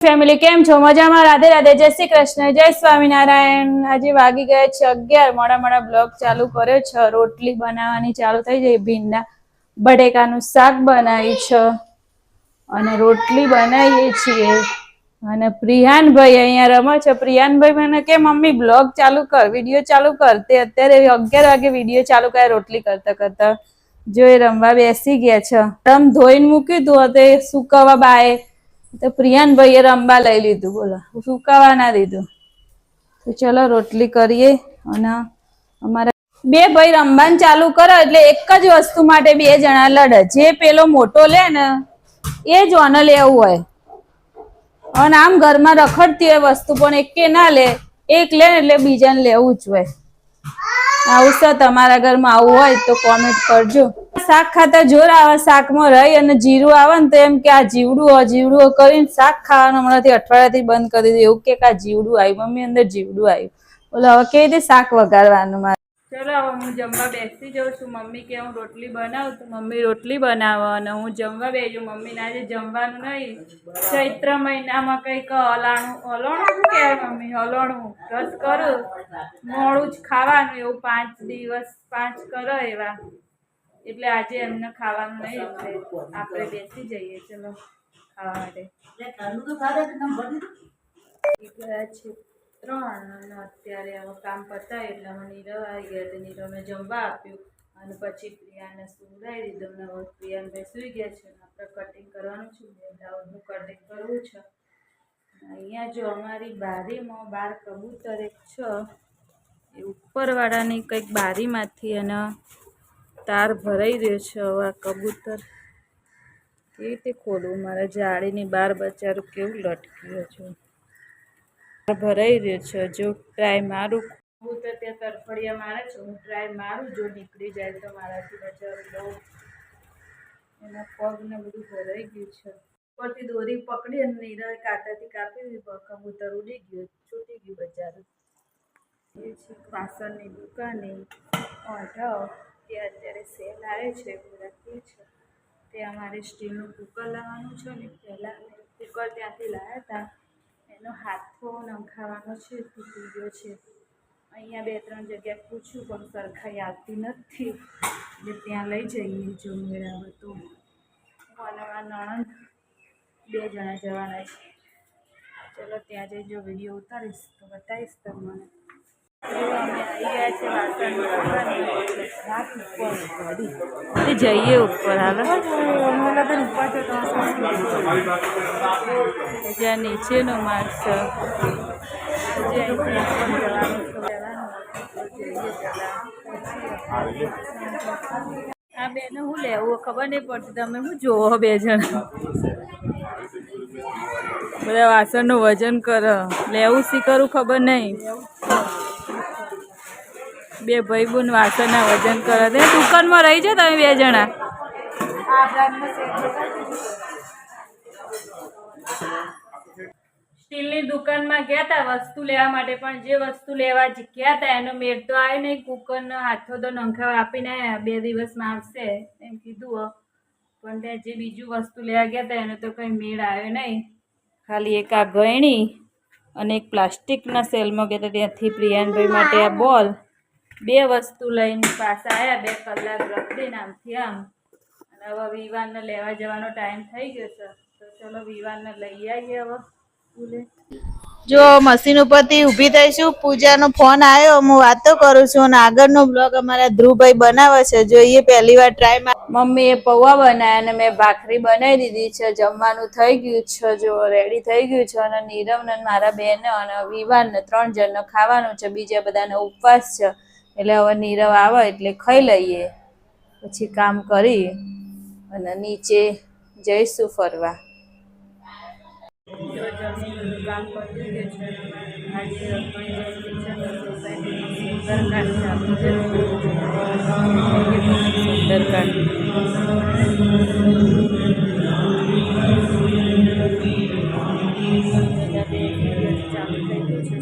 Family કેમ છો? મજામાં? રાધે રાધે, જય શ્રી કૃષ્ણ, જય સ્વામિનારાયણ. આજે વાગી ગયા છે 11. મોડા બ્લોગ ચાલુ કર્યો છે. રોટલી બનાવવાની ચાલુ થઈ જાય. ભીંડા બટેકાનું શાક બનાવી છે અને રોટલી બનાવીએ છીએ. અને પ્રિયાનભાઈ અહીંયા રમે છે. પ્રિયાનભાઈ મને કે મમ્મી બ્લોગ ચાલુ કર, વિડીયો ચાલુ કર. તે અત્યારે 11 વાગે વિડીયો ચાલુ કરે રોટલી કરતા કરતા. જો એ રમવા બેસી ગયા છે. રમ ધોઈને મૂક્યું તું તે સુકવવા બાય તો પ્રિયાનભાઈએ રમવા લઈ લીધું. બોલો, સુકાવા ના દીધું. તો ચલો રોટલી કરીએ. અને અમારા બે ભાઈ રમવાનું ચાલુ કરો એટલે એક જ વસ્તુ માટે બે જણા લડે. જે પેલો મોટો લે ને એ જ ઓને લેવું હોય. અને આમ ઘરમાં રખડતી હોય વસ્તુ પણ એકે ના લે. એક લે એટલે બીજાને લેવું જ હોય. આવું છે તમારા ઘરમાં? આવું હોય તો કોમેન્ટ કરજો. શાક ખાતા જોર આવે. શાકમાં રહી અને જીરું આવે ને તો એમ કે આ જીવડું કરીને શાક ખાવાનું હમણાંથી અઠવાડિયાથી બંધ કરી દીધું. એવું કે આ જીવડું આવ્યું મમ્મી, અંદર જીવડું આવ્યું. બોલો હવે કેવી રીતે શાક વઘારવાનું મારે? ચલો હવે હું જમવા બેસી જાઉં છું. મમ્મી કે હું રોટલી બનાવું તો મમ્મી રોટલી બનાવો અને હું જમવા બેસું. મમ્મીને આજે જમવાનું નહીં. ચૈત્ર મહિનામાં કંઈક હલણું શું કહેવાય મમ્મી? હલણું રસ કરું, મોડું જ ખાવાનું એવું 5 દિવસ 5 કરો એવા. એટલે આજે એમને ખાવાનું નહીં એટલે આપણે બેસી જઈએ. ચલો ખાવા માટે. ગયા છે 3 અને અત્યારે હવે કામ પતાય એટલે અમે નીરવ આવી ગયા. તો નીરવને જમવા આપ્યું અને પછી પ્રિયાને સુવડાવી દીધું. અને હવે પ્રિયાનભાઈ સુઈ ગયા છે. આપણે કટિંગ કરવાનું છે. બ્લાઉઝનું કટિંગ કરવું છે. અહીંયા જો અમારી બારીમાં 12 કબૂતર એક છે. એ ઉપરવાળાની કંઈક બારીમાંથી અને તાર ભરાઈ રહ્યો છે. હવે આ કબૂતર કેવી રીતે ખોલવું? મારા જાળીની બહાર બચારું કેવું લટક્યું છે. ભરાઈ રહ્યો છે. જો ટ્રાય મારું. કબૂતર ત્યાં તરફડિયા મારે છે. હું ટ્રાય મારું. જો નીકળી જાય તો મારાથી બચારું બહુ. એના પગ ને બધું ભરાઈ ગયું છે. ઉપરથી દોરી પકડી અને નીરવે કાંટાથી કાપી દીધું. કબૂતર ઉડી ગયું, છૂટી ગયું બચારું. એ છે વાસણની દુકાને ઓઢવ. તે અત્યારે સેલ આવે છે. રાખીએ છે તે અમારે સ્ટીલનું કુકર લાવવાનું છે ને. પહેલાં કુકર ત્યાંથી લાવ્યા હતા. એનો હાથો નંખાવાનો છે, તૂટી ગયો છે. અહીંયા 2-3 જગ્યા પૂછ્યું પણ સરખાઈ આવતી નથી. એટલે ત્યાં લઈ જઈએ જો મેળાવે તો. અને આ નણંદ 2 જણા જવાના છે. ચલો ત્યાં જઈ જો વિડીયો ઉતારીશ તો બતાવીશ તમને. જઈએ ઉપર હાલો. જ્યાં નીચેનો માર્ગ છે આ બેને શું લેવું ખબર નહીં પડતી. તમે શું જોવો 2 જણા? બધા વાસણનું વજન કરો. લેવું શી કરું ખબર નહીં. 2 ભાઈ-બહેન વાસણના વજન કરે. તે દુકાનમાં રહી જાય તમે 2 જણા. સ્ટીલની દુકાનમાં ગયા હતા વસ્તુ લેવા માટે. પણ જે વસ્તુ લેવા ગયા હતા એનો મેળ તો આવે નહીં. કુકરનો હાથો તો નંખાવા આપીને 2 દિવસમાં આવશે એમ કીધું. પણ ત્યાં જે બીજું વસ્તુ લેવા ગયા હતા એનો તો કંઈ મેળ આવ્યો નહીં. ખાલી એક આ ગયણી અને એક પ્લાસ્ટિકના સેલમાં ગયા હતા. ત્યાંથી પ્રિયાનભાઈ માટે આ બોલ 2 વસ્તુ લઈને પાછા આવ્યા. 2 કલાક રખડીને આમથી આમ. અને હવે વિવાનને લેવા જવાનો ટાઈમ થઈ ગયો છે. તો ચલો વિવાનને લઈ આવીએ હવે. જો મશીન ઉપરથી ઊભી થઈશું. પૂજાનો ફોન આવ્યો. હું વાતો કરું છું અને આગળનો બ્લોગ અમારા ધ્રુવભાઈ બનાવે છે. જોઈએ પહેલી વાર ટ્રાય. મમ્મીએ પૌવા બનાવ્યા અને મેં ભાખરી બનાવી દીધી છે. જમવાનું થઈ ગયું છે. જો રેડી થઈ ગયું છે. અને નીરવને મારા બેન અને વિવાનને 3 જણને ખાવાનું છે. બીજા બધાને ઉપવાસ છે. એટલે હવે નીરવ આવે એટલે ખાઈ લઈએ. પછી કામ કરી અને નીચે જઈશું ફરવા. કામ પતી ગયું છે. આજે ચાલુ થઈ ગયું છે.